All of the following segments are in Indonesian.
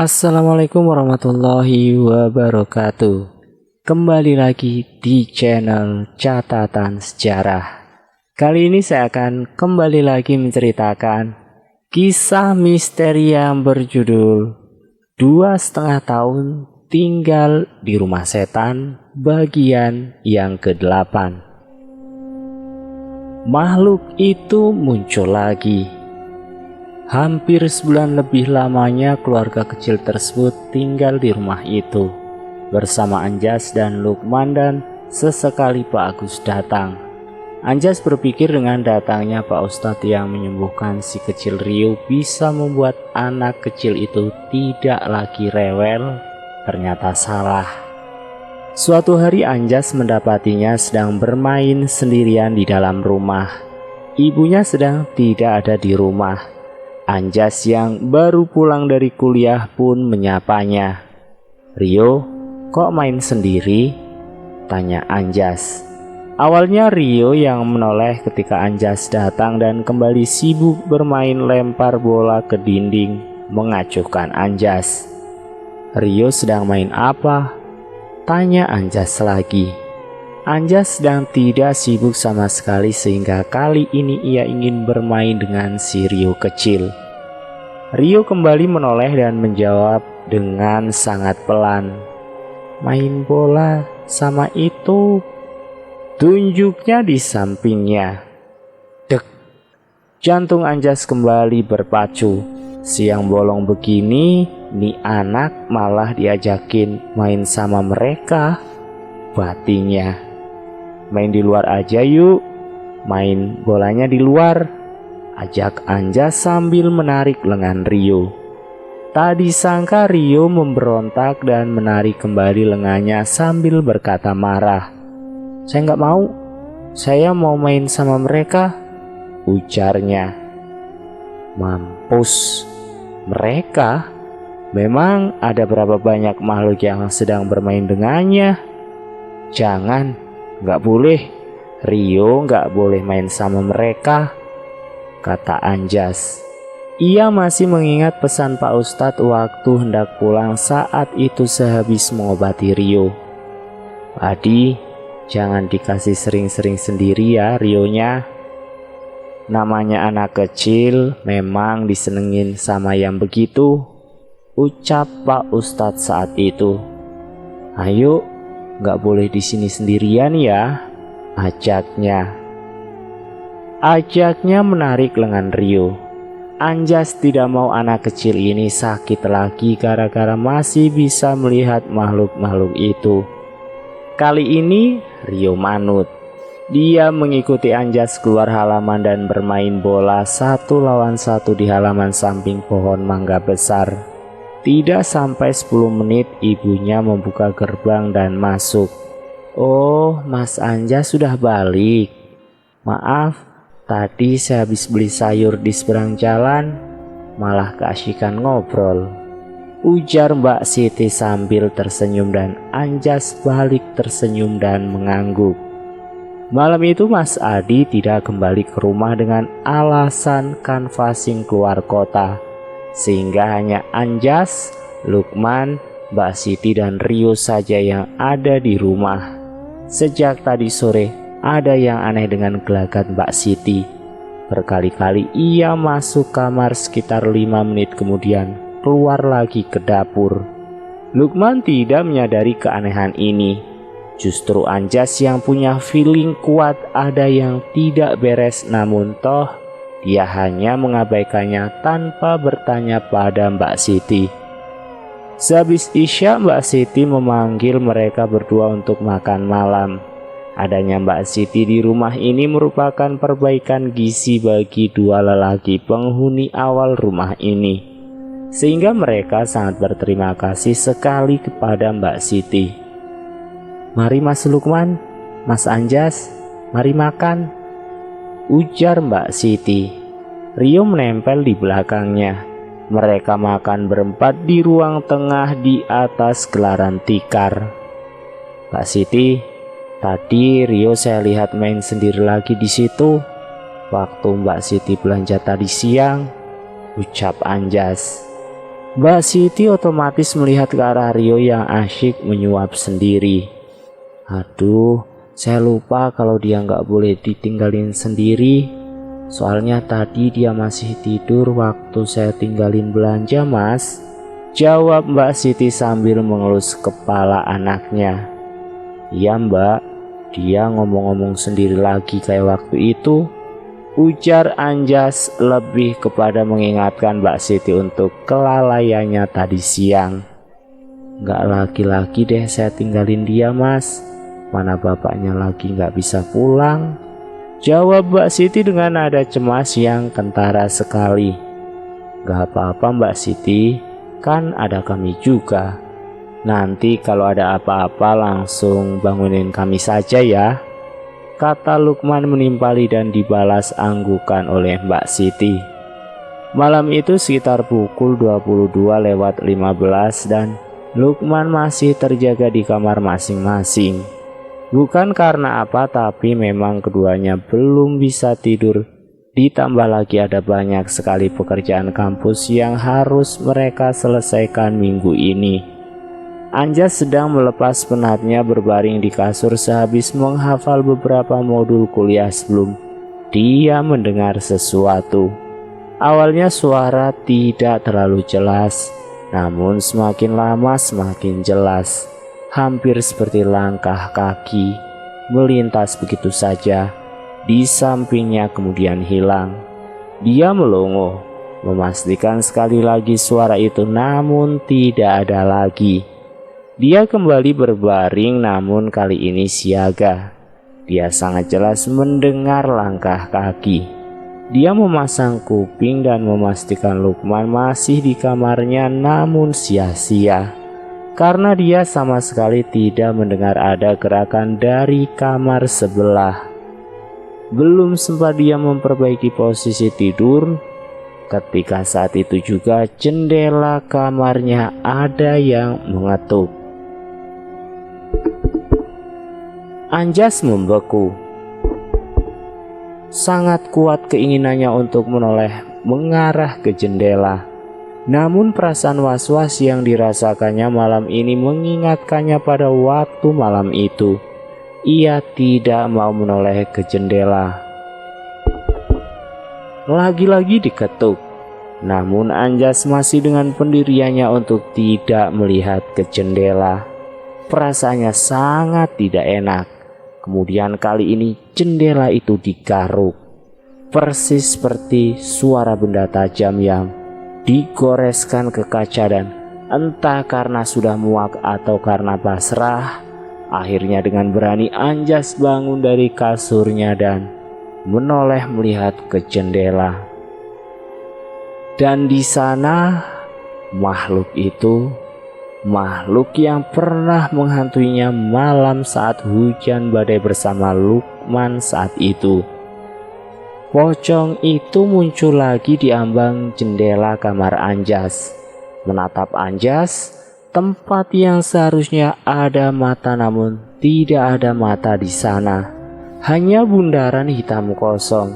Assalamualaikum warahmatullahi wabarakatuh. Kembali lagi di channel Catatan Sejarah. Kali ini saya akan kembali lagi menceritakan kisah misteri yang berjudul 2,5 tahun tinggal di rumah setan bagian yang ke-8. Makhluk itu muncul lagi. Hampir sebulan lebih lamanya keluarga kecil tersebut tinggal di rumah itu bersama Anjas dan Lukman, dan sesekali Pak Agus datang. Anjas berpikir dengan datangnya Pak Ustadz yang menyembuhkan si kecil Rio bisa membuat anak kecil itu tidak lagi rewel. Ternyata salah. Suatu hari Anjas mendapatinya sedang bermain sendirian di dalam rumah. Ibunya sedang tidak ada di rumah. Anjas yang baru pulang dari kuliah pun menyapanya. "Rio, kok main sendiri?" tanya Anjas. Awalnya Rio yang menoleh ketika Anjas datang dan kembali sibuk bermain lempar bola ke dinding mengacuhkan Anjas. "Rio sedang main apa?" tanya Anjas lagi. Anjas sedang tidak sibuk sama sekali sehingga kali ini ia ingin bermain dengan si Rio kecil. Rio kembali menoleh dan menjawab dengan sangat pelan, "Main bola sama itu." Tunjuknya di sampingnya. Dek, jantung Anjas kembali berpacu. Siang bolong begini, nih anak malah diajakin main sama mereka, batinnya. "Main di luar aja yuk, main bolanya di luar," ajak Anjas sambil menarik lengan Rio. Tak disangka Rio memberontak dan menarik kembali lengannya sambil berkata marah. "Saya nggak mau, saya mau main sama mereka," ujarnya. Mampus, mereka? Memang ada berapa banyak makhluk yang sedang bermain dengannya? Jangan, nggak boleh. Rio nggak boleh main sama mereka, kata Anjas. Ia masih mengingat pesan Pak Ustadz waktu hendak pulang saat itu sehabis mengobati Rio. "Adi, jangan dikasih sering-sering sendiri ya Rionya. Namanya anak kecil memang disenengin sama yang begitu," ucap Pak Ustadz saat itu. "Ayo, nggak boleh di sini sendirian ya," ajaknya. Ajaknya menarik lengan Rio. Anjas tidak mau anak kecil ini sakit lagi gara-gara masih bisa melihat makhluk-makhluk itu. Kali ini Rio manut. Dia mengikuti Anjas keluar halaman dan bermain bola 1 lawan 1 di halaman samping pohon mangga besar. Tidak sampai 10 menit ibunya membuka gerbang dan masuk. "Oh, Mas Anjas sudah balik. Maaf, tadi saya habis beli sayur di seberang jalan, malah keasyikan ngobrol," ujar Mbak Siti sambil tersenyum, dan Anjas balik tersenyum dan mengangguk. Malam itu Mas Adi tidak kembali ke rumah dengan alasan canvassing keluar kota, sehingga hanya Anjas, Lukman, Mbak Siti dan Rio saja yang ada di rumah. Sejak tadi sore ada yang aneh dengan gelagat Mbak Siti. Berkali-kali ia masuk kamar sekitar 5 menit kemudian keluar lagi ke dapur. Lukman tidak menyadari keanehan ini. Justru Anjas yang punya feeling kuat ada yang tidak beres, namun toh dia hanya mengabaikannya tanpa bertanya pada Mbak Siti. Sehabis Isya, Mbak Siti memanggil mereka berdua untuk makan malam. Adanya Mbak Siti di rumah ini merupakan perbaikan gizi bagi dua lelaki penghuni awal rumah ini, sehingga mereka sangat berterima kasih sekali kepada Mbak Siti. "Mari Mas Lukman, Mas Anjas, mari makan," ujar Mbak Siti. Rio menempel di belakangnya. Mereka makan berempat di ruang tengah di atas gelaran tikar. "Mbak Siti, tadi Rio saya lihat main sendiri lagi di situ waktu Mbak Siti belanja tadi siang," ucap Anjas. Mbak Siti otomatis melihat ke arah Rio yang asyik menyuap sendiri. Aduh, saya lupa kalau dia nggak boleh ditinggalin sendiri. Soalnya tadi dia masih tidur waktu saya tinggalin belanja, Mas. Jawab Mbak Siti sambil mengelus kepala anaknya. Iya Mbak, dia ngomong-ngomong sendiri lagi kayak waktu itu. Ujar Anjas lebih kepada mengingatkan Mbak Siti untuk kelalaiannya tadi siang. Nggak lagi-lagi deh saya tinggalin dia, Mas. Mana bapaknya lagi nggak bisa pulang. Jawab Mbak Siti dengan nada cemas yang kentara sekali. Nggak apa-apa Mbak Siti, kan ada kami juga. Nanti kalau ada apa-apa langsung bangunin kami saja ya, kata Lukman menimpali dan dibalas anggukan oleh Mbak Siti. Malam itu sekitar pukul 22:15 dan Lukman masih terjaga di kamar masing-masing. Bukan karena apa, tapi memang keduanya belum bisa tidur. Ditambah lagi ada banyak sekali pekerjaan kampus yang harus mereka selesaikan minggu ini. Anjas sedang melepas penatnya berbaring di kasur sehabis menghafal beberapa modul kuliah sebelum dia mendengar sesuatu. Awalnya suara tidak terlalu jelas, namun semakin lama semakin jelas. Hampir seperti langkah kaki melintas begitu saja di sampingnya kemudian hilang. Dia melongo, memastikan sekali lagi suara itu, namun tidak ada lagi. Dia kembali berbaring, namun kali ini siaga. Dia sangat jelas mendengar langkah kaki. Dia memasang kuping dan memastikan Lukman masih di kamarnya, namun sia-sia. Karena dia sama sekali tidak mendengar ada gerakan dari kamar sebelah. Belum sempat dia memperbaiki posisi tidur, ketika saat itu juga jendela kamarnya ada yang mengetuk. Anjas membeku. Sangat kuat keinginannya untuk menoleh mengarah ke jendela. Namun perasaan was-was yang dirasakannya malam ini mengingatkannya pada waktu malam itu. Ia tidak mau menoleh ke jendela. Lagi-lagi diketuk. Namun Anjas masih dengan pendiriannya untuk tidak melihat ke jendela. Perasaannya sangat tidak enak. Kemudian kali ini jendela itu digaruk. Persis seperti suara benda tajam yang digoreskan ke kaca, dan entah karena sudah muak atau karena pasrah, akhirnya dengan berani Anjas bangun dari kasurnya dan menoleh melihat ke jendela. Dan di sana makhluk itu, makhluk yang pernah menghantuinya malam saat hujan badai bersama Lukman saat itu. Pocong itu muncul lagi di ambang jendela kamar Anjas, menatap Anjas, tempat yang seharusnya ada mata namun tidak ada mata di sana. Hanya bundaran hitam kosong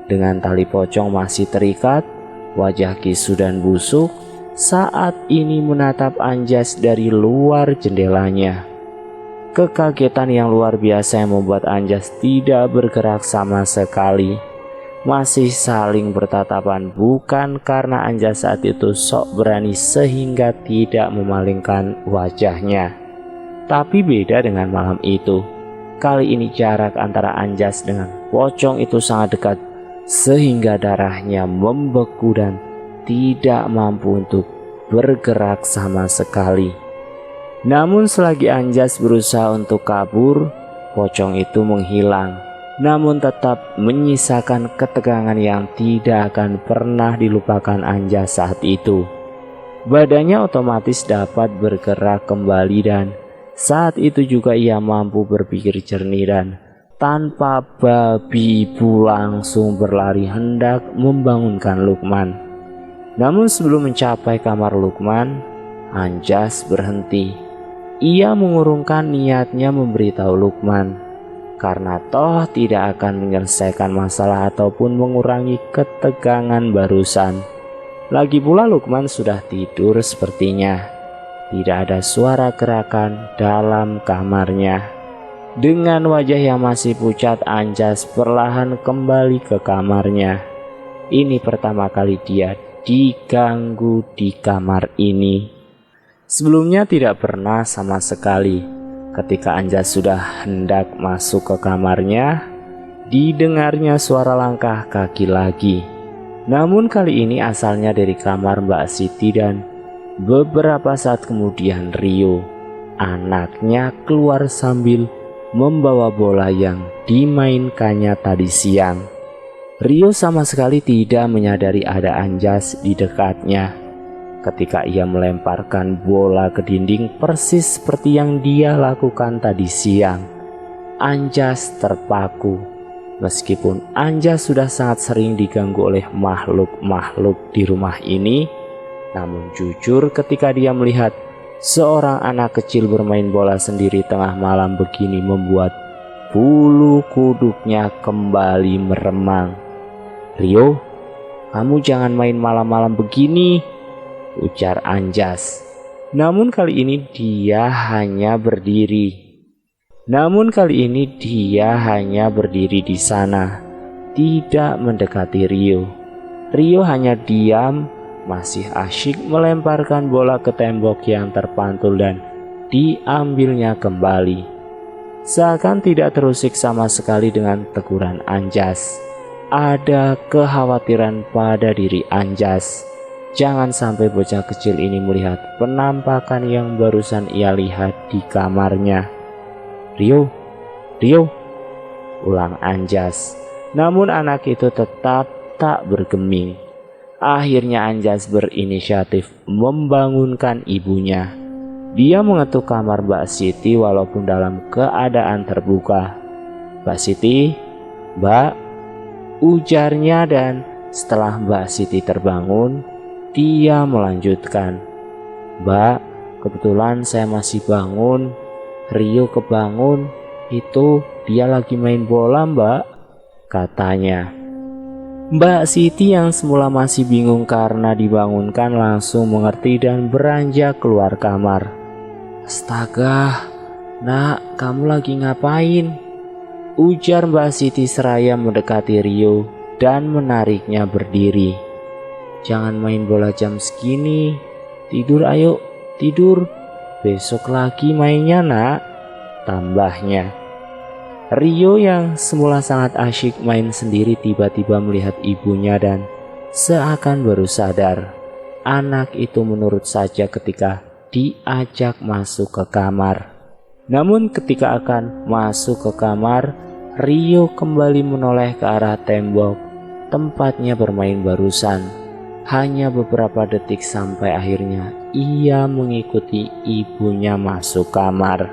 dengan tali pocong masih terikat. Wajah Kisu dan busuk saat ini menatap Anjas dari luar jendelanya. Kekagetan yang luar biasa yang membuat Anjas tidak bergerak sama sekali. Masih saling bertatapan, bukan karena Anjas saat itu sok berani sehingga tidak memalingkan wajahnya. Tapi beda dengan malam itu. Kali ini jarak antara Anjas dengan pocong itu sangat dekat, sehingga darahnya membeku dan tidak mampu untuk bergerak sama sekali. Namun selagi Anjas berusaha untuk kabur, pocong itu menghilang, namun tetap menyisakan ketegangan yang tidak akan pernah dilupakan Anjas saat itu. Badannya otomatis dapat bergerak kembali dan saat itu juga ia mampu berpikir jernih dan tanpa babi ibu langsung berlari hendak membangunkan Lukman. Namun sebelum mencapai kamar Lukman, Anjas berhenti. Ia mengurungkan niatnya memberitahu Lukman, karena toh tidak akan menyelesaikan masalah ataupun mengurangi ketegangan barusan. Lagi pula Lukman sudah tidur sepertinya. Tidak ada suara gerakan dalam kamarnya. Dengan wajah yang masih pucat, Anjas perlahan kembali ke kamarnya. Ini pertama kali dia diganggu di kamar ini. Sebelumnya tidak pernah sama sekali. Ketika Anjas sudah hendak masuk ke kamarnya, didengarnya suara langkah kaki lagi. Namun kali ini asalnya dari kamar Mbak Siti, dan beberapa saat kemudian Rio, anaknya, keluar sambil membawa bola yang dimainkannya tadi siang. Rio sama sekali tidak menyadari ada Anjas di dekatnya. Ketika ia melemparkan bola ke dinding persis seperti yang dia lakukan tadi siang, Anjas terpaku. Meskipun Anjas sudah sangat sering diganggu oleh makhluk-makhluk di rumah ini, namun jujur ketika dia melihat seorang anak kecil bermain bola sendiri tengah malam begini membuat bulu kuduknya kembali meremang. "Rio, kamu jangan main malam-malam begini," ujar Anjas. Namun kali ini dia hanya berdiri. Di sana, tidak mendekati Rio. Rio hanya diam, masih asyik melemparkan bola ke tembok yang terpantul dan diambilnya kembali. Seakan tidak terusik sama sekali dengan teguran Anjas. Ada kekhawatiran pada diri Anjas. Jangan sampai bocah kecil ini melihat penampakan yang barusan ia lihat di kamarnya. Rio, ulang Anjas. Namun anak itu tetap tak bergeming. Akhirnya Anjas berinisiatif membangunkan ibunya. Dia mengetuk kamar Mbak Siti walaupun dalam keadaan terbuka. "Mbak Siti, Mbak," ujarnya, dan setelah Mbak Siti terbangun, dia melanjutkan, "Mbak, kebetulan saya masih bangun. Rio kebangun, itu dia lagi main bola, Mbak," katanya. Mbak Siti yang semula masih bingung karena dibangunkan langsung mengerti dan beranjak keluar kamar. "Astaga, Nak, kamu lagi ngapain?" ujar Mbak Siti seraya mendekati Rio dan menariknya berdiri. "Jangan main bola jam segini. Tidur, ayo, tidur. Besok lagi mainnya, Nak," tambahnya. Rio yang semula sangat asyik main sendiri tiba-tiba melihat ibunya dan seakan baru sadar. Anak itu menurut saja ketika diajak masuk ke kamar. Namun ketika akan masuk ke kamar, Rio kembali menoleh ke arah tembok tempatnya bermain barusan. Hanya beberapa detik sampai akhirnya ia mengikuti ibunya masuk kamar.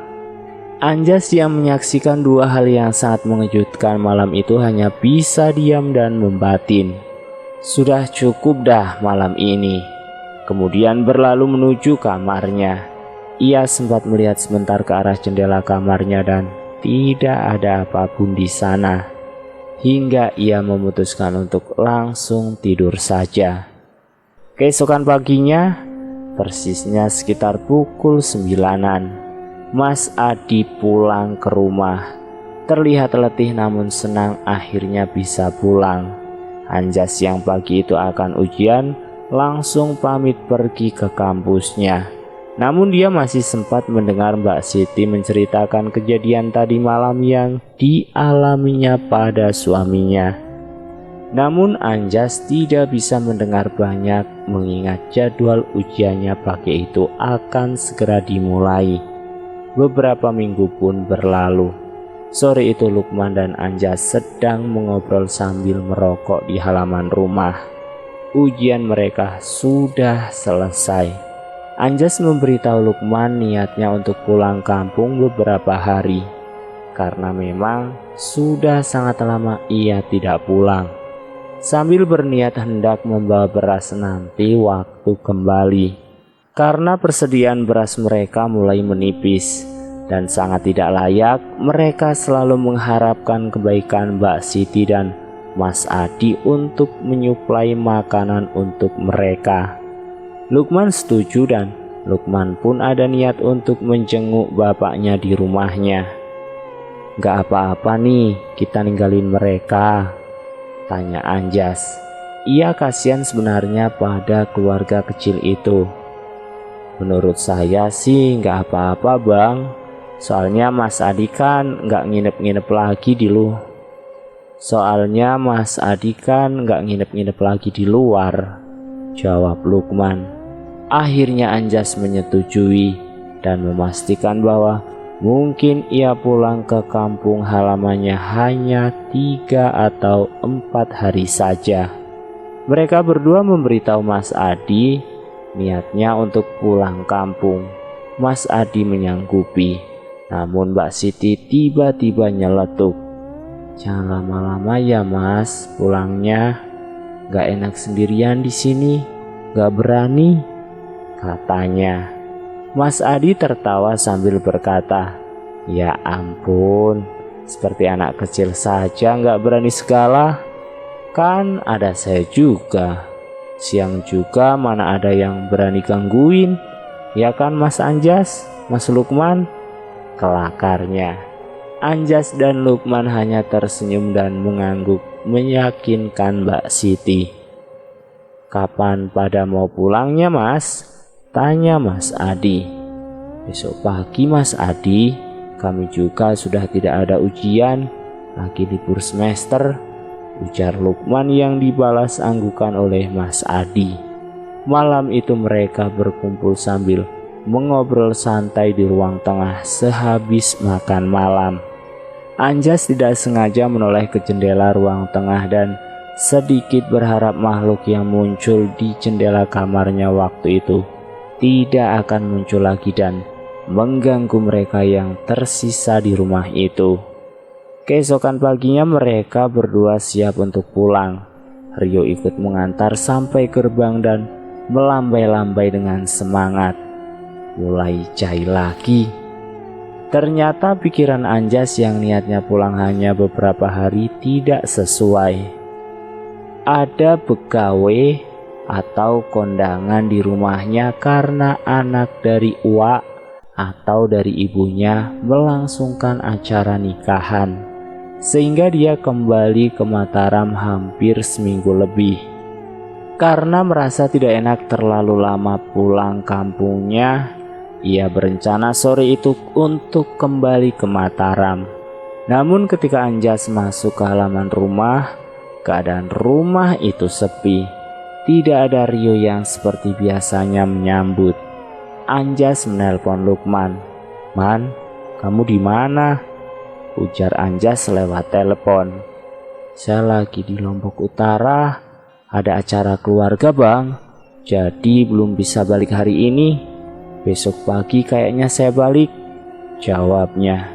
Anjas yang menyaksikan dua hal yang sangat mengejutkan malam itu hanya bisa diam dan membatin. Sudah cukup dah malam ini. Kemudian berlalu menuju kamarnya. Ia sempat melihat sebentar ke arah jendela kamarnya dan tidak ada apapun di sana. Hingga ia memutuskan untuk langsung tidur saja. Keesokan paginya, persisnya sekitar pukul 9-an, Mas Adi pulang ke rumah. Terlihat letih namun senang akhirnya bisa pulang. Anjas yang pagi itu akan ujian langsung pamit pergi ke kampusnya. Namun dia masih sempat mendengar Mbak Siti menceritakan kejadian tadi malam yang dialaminya pada suaminya. Namun Anjas tidak bisa mendengar banyak mengingat jadwal ujiannya pagi itu akan segera dimulai. Beberapa minggu pun berlalu. Sore itu Lukman dan Anjas sedang mengobrol sambil merokok di halaman rumah. Ujian mereka sudah selesai. Anjas memberitahu Lukman niatnya untuk pulang kampung beberapa hari. Karena memang sudah sangat lama ia tidak pulang. Sambil berniat hendak membawa beras nanti waktu kembali. Karena persediaan beras mereka mulai menipis dan sangat tidak layak, mereka selalu mengharapkan kebaikan Mbak Siti dan Mas Adi untuk menyuplai makanan untuk mereka. Lukman setuju dan Lukman pun ada niat untuk menjenguk bapaknya di rumahnya. "Gak apa-apa nih kita ninggalin mereka?" tanya Anjas. Ia kasihan sebenarnya pada keluarga kecil itu. "Menurut saya sih gak apa-apa bang. Soalnya Mas Adi kan gak nginep-nginep lagi di luar, jawab Lukman. Akhirnya Anjas menyetujui dan memastikan bahwa mungkin ia pulang ke kampung halamannya hanya 3 atau 4 hari saja. Mereka berdua memberitahu Mas Adi niatnya untuk pulang kampung. Mas Adi menyanggupi, namun Mbak Siti tiba-tiba nyeletuk. "Jangan lama-lama ya Mas pulangnya. Gak enak sendirian di sini, gak berani," katanya. Mas Adi tertawa sambil berkata, "Ya ampun, seperti anak kecil saja gak berani segala. Kan ada saya juga. Siang juga mana ada yang berani gangguin. Ya kan Mas Anjas, Mas Lukman?" Kelakarnya. Anjas dan Lukman hanya tersenyum dan mengangguk meyakinkan Mbak Siti. "Kapan pada mau pulangnya Mas?" tanya Mas Adi. "Besok pagi Mas Adi, kami juga sudah tidak ada ujian, lagi libur semester," ujar Lukman yang dibalas anggukan oleh Mas Adi. Malam itu mereka berkumpul sambil mengobrol santai di ruang tengah sehabis makan malam. Anjas tidak sengaja menoleh ke jendela ruang tengah dan sedikit berharap makhluk yang muncul di jendela kamarnya waktu itu tidak akan muncul lagi dan mengganggu mereka yang tersisa di rumah itu. Keesokan paginya mereka berdua siap untuk pulang. Rio ikut mengantar sampai gerbang dan melambai-lambai dengan semangat. Mulai jahil lagi. Ternyata pikiran Anjas yang niatnya pulang hanya beberapa hari tidak sesuai. Ada pegawai atau kondangan di rumahnya karena anak dari uak atau dari ibunya melangsungkan acara nikahan, sehingga dia kembali ke Mataram hampir seminggu lebih. Karena merasa tidak enak terlalu lama pulang kampungnya, ia berencana sore itu untuk kembali ke Mataram. Namun ketika Anjas masuk ke halaman rumah, keadaan rumah itu sepi. Tidak ada Rio yang seperti biasanya menyambut. Anjas menelpon Lukman. "Man, kamu di mana?" ujar Anjas lewat telepon. "Saya lagi di Lombok Utara, ada acara keluarga bang, jadi belum bisa balik hari ini. Besok pagi kayaknya saya balik," jawabnya.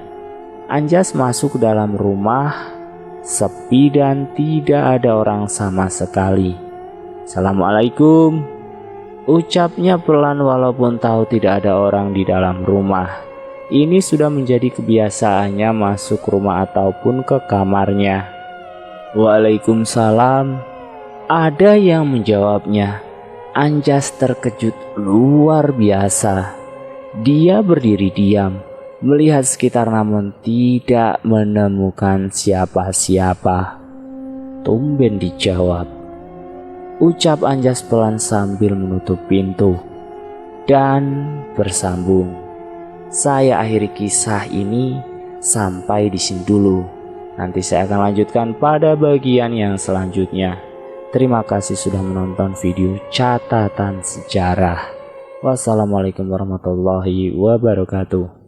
Anjas masuk ke dalam rumah, sepi dan tidak ada orang sama sekali. "Assalamualaikum," ucapnya pelan walaupun tahu tidak ada orang di dalam rumah. Ini sudah menjadi kebiasaannya masuk rumah ataupun ke kamarnya. "Waalaikumsalam," ada yang menjawabnya. Anjas terkejut luar biasa. Dia berdiri diam, melihat sekitar namun tidak menemukan siapa-siapa. "Tumben dijawab," ucap Anjas pelan sambil menutup pintu dan bersambung. "Saya akhiri kisah ini sampai di sini dulu. Nanti saya akan lanjutkan pada bagian yang selanjutnya. Terima kasih sudah menonton video catatan sejarah. Wassalamualaikum warahmatullahi wabarakatuh.